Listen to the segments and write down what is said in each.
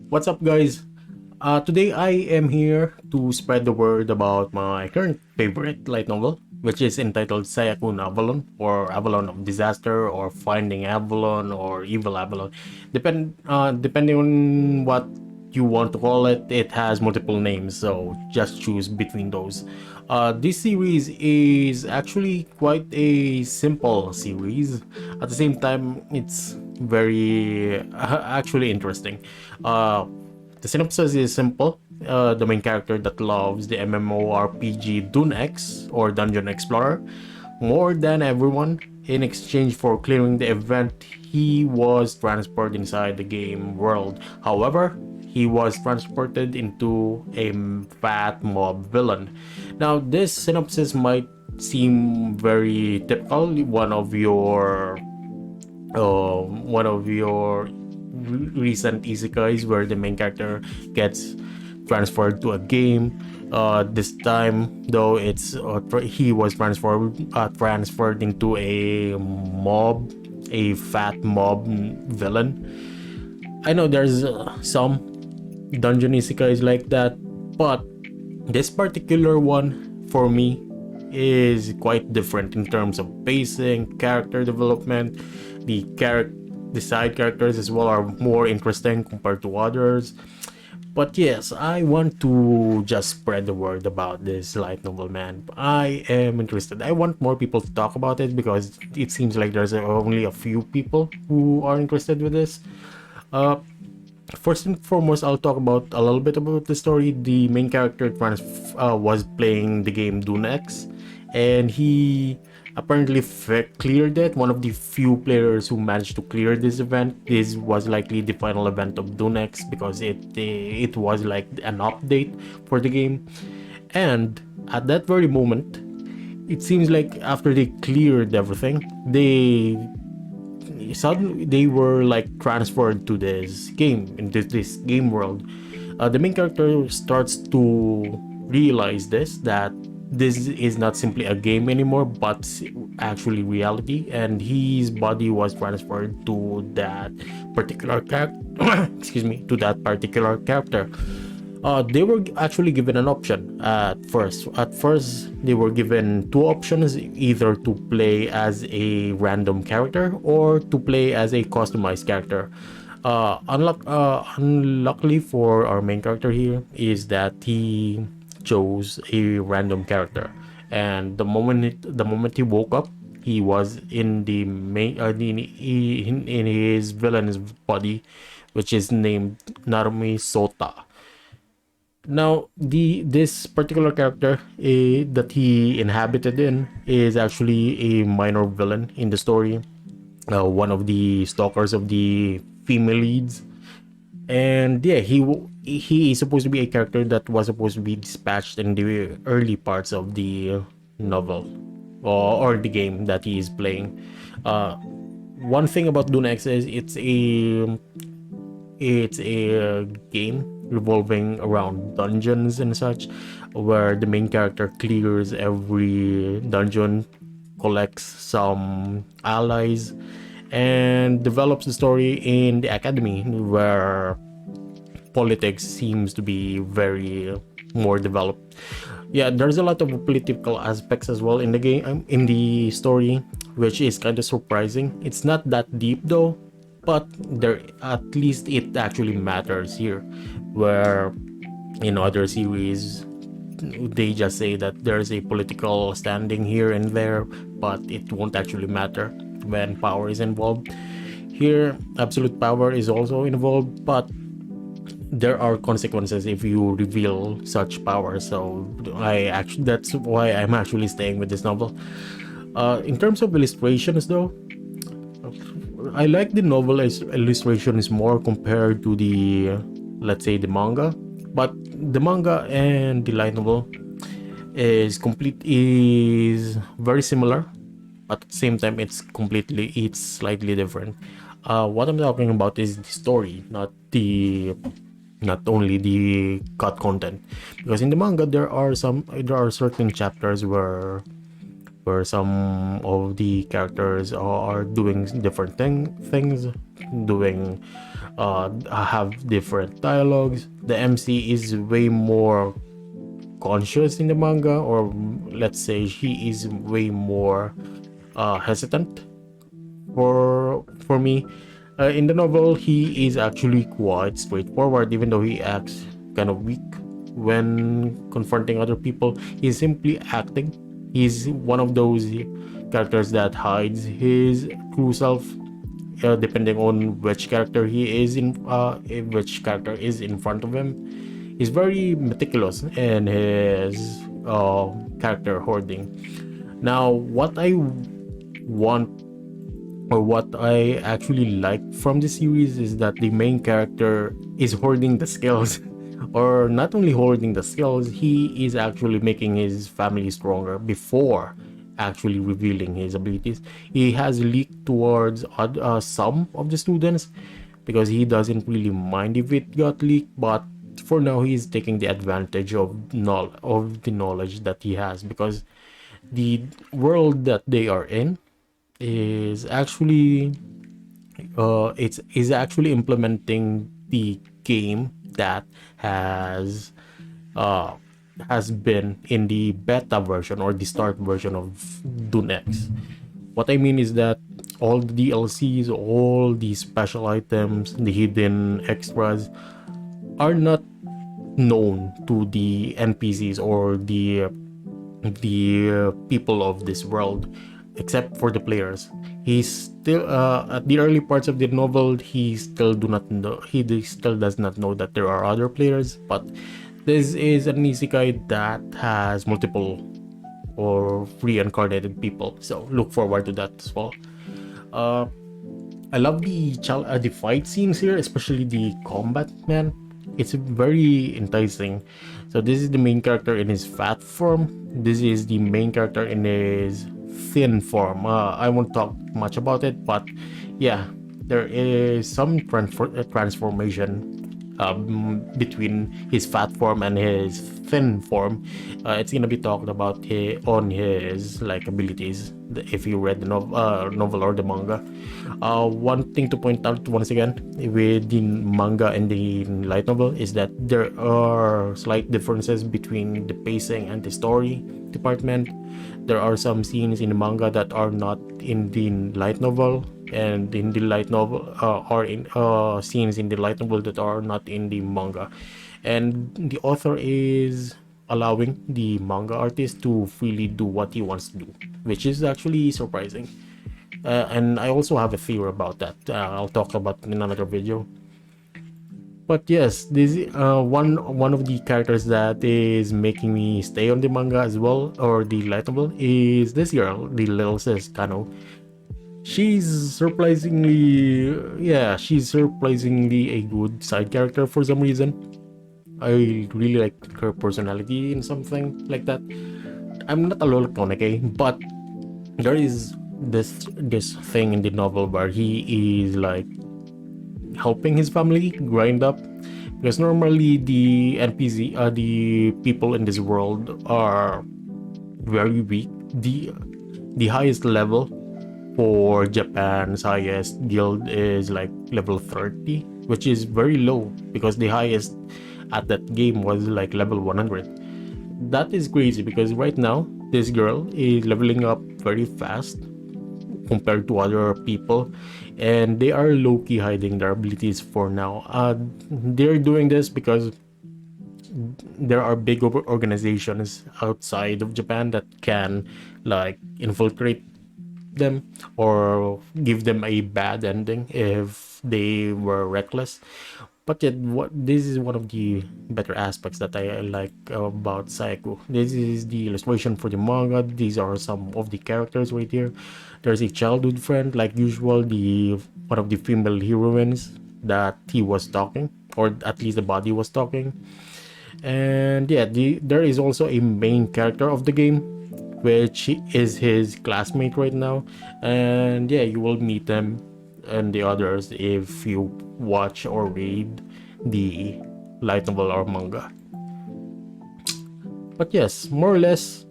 What's up, guys? Today I am here to spread the word about my current favorite light novel, which is entitled Saiaku Avalon, or Avalon of Disaster, or Finding Avalon, or Evil Avalon. Depending on what you want to call it, it has multiple names, so just choose between those. This series is actually quite a simple series. At the same time, it's very actually interesting. Uh, the synopsis is simple. The main character that loves the MMORPG Dune X, or Dungeon Explorer, more than everyone. In exchange for clearing the event, he was transported inside the game world. However, he was transported into a fat mob villain. Now, this synopsis might seem very typical, one of your recent isekais where the main character gets transferred to a game. This time, though, he was transferred into a fat mob villain. I know there's some dungeon isekais like that, but this particular one for me is quite different in terms of pacing, character development. The side characters as well are more interesting compared to others. But yes, I want to just spread the word about this light novel, man. I am interested. I want more people to talk about it because it seems like there's only a few people who are interested with this. Uh, First and foremost, I'll talk about a little bit about the story. The main character was playing the game Dune X, and he apparently cleared it. One of the few players who managed to clear this event. This was likely the final event of Dune X because it was like an update for the game. And at that very moment, it seems like after they cleared everything, suddenly they were like transferred to this game in this game world. The main character starts to realize that this is not simply a game anymore, but actually reality, and his body was transferred to that particular character. Excuse me, to that particular character. They were actually given an option at first. At first, they were given two options, either to play as a random character or to play as a customized character. Unluckily for our main character here is that he chose a random character, and the moment he woke up, he was in the main in his villain's body, which is named Narumi Sota. Now, this particular character that he inhabited in is actually a minor villain in the story, one of the stalkers of the female leads. And yeah, he is supposed to be a character that was supposed to be dispatched in the early parts of the novel, or the game that he is playing. One thing about Dune X is it's a game revolving around dungeons and such, where the main character clears every dungeon, collects some allies, and develops the story in the academy, where politics seems to be very more developed. Yeah, there's a lot of political aspects as well in the game, in the story, which is kind of surprising. It's not that deep though, but there, at least it actually matters here, where in other series they just say that there's a political standing here and there, but it won't actually matter when power is involved. Here, absolute power is also involved, but there are consequences if you reveal such power. So that's why I'm actually staying with this novel. In terms of illustrations though, I like the novel as illustrations more compared to the, let's say, the manga. But the manga and the light novel is very similar, but at the same time it's slightly different. What I'm talking about is the story, not only the cut content, because in the manga there are certain chapters where some of the characters are doing different things, doing have different dialogues. The MC is way more conscious in the manga, or let's say she is way more hesitant for me. In the novel, he is actually quite straightforward, even though he acts kind of weak when confronting other people. He's simply acting. He's one of those characters that hides his true self, depending on which character he is in, which character is in front of him. He's very meticulous in his character hoarding. Now, what I want, or what I actually like from the series, is that the main character is hoarding the skills. Or not only hoarding the skills, he is actually making his family stronger before actually revealing his abilities. He has leaked towards some of the students because he doesn't really mind if it got leaked, but for now he's taking the advantage of the knowledge that he has, because the world that they are in is actually it's is actually implementing the game that has uh has been in the beta version or the start version of Dune X. What I mean is that all the DLCs, all the special items, the hidden extras are not known to the NPCs or the people of this world, except for the players. He's still at the early parts of the novel. He still do not know. Still does not know that there are other players. But this is an isekai that has multiple or reincarnated people. So look forward to that as well. Uh, I love the fight scenes here, especially the combat. Man, it's very enticing. So this is the main character in his fat form. This is the main character in his thin form. I won't talk much about it, but yeah, there is some transformation between his fat form and his thin form. It's gonna be talked about on his like abilities if you read the novel or the manga. One thing to point out once again with the manga and the light novel is that there are slight differences between the pacing and the story department. There are some scenes in the manga that are not in the light novel, and in the light novel are in scenes in the light novel that are not in the manga, and the author is allowing the manga artist to freely do what he wants to do, which is actually surprising. And I also have a theory about that. I'll talk about in another video. But yes, this one of the characters that is making me stay on the manga as well, or the light novel, is this girl, the little sis Kano. She's surprisingly, yeah, she's surprisingly a good side character for some reason. I really like her personality in something like that. I'm not a Lolokoneke, but there is this thing in the novel where he is like helping his family grind up, because normally the the people in this world are very weak. The highest level for Japan's highest guild is like level 30, which is very low because the highest at that game was like level 100. That is crazy because right now this girl is leveling up very fast compared to other people, and they are low-key hiding their abilities for now. They're doing this because there are big organizations outside of Japan that can like infiltrate them or give them a bad ending if they were reckless. But yet, this is one of the better aspects that I like about Saiaku. This is the illustration for the manga. These are some of the characters right here. There's a childhood friend, like usual, the one of the female heroines that he was talking, or at least the body was talking. And yeah, there is also a main character of the game, which is his classmate right now. And yeah, you will meet them and the others if you watch or read the light novel or manga. But yes, more or less,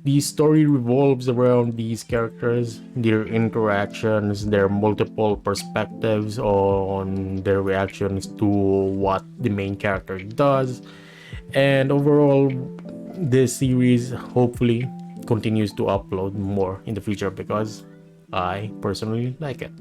the story revolves around these characters, their interactions, their multiple perspectives on their reactions to what the main character does. And overall, this series hopefully continues to upload more in the future because I personally like it.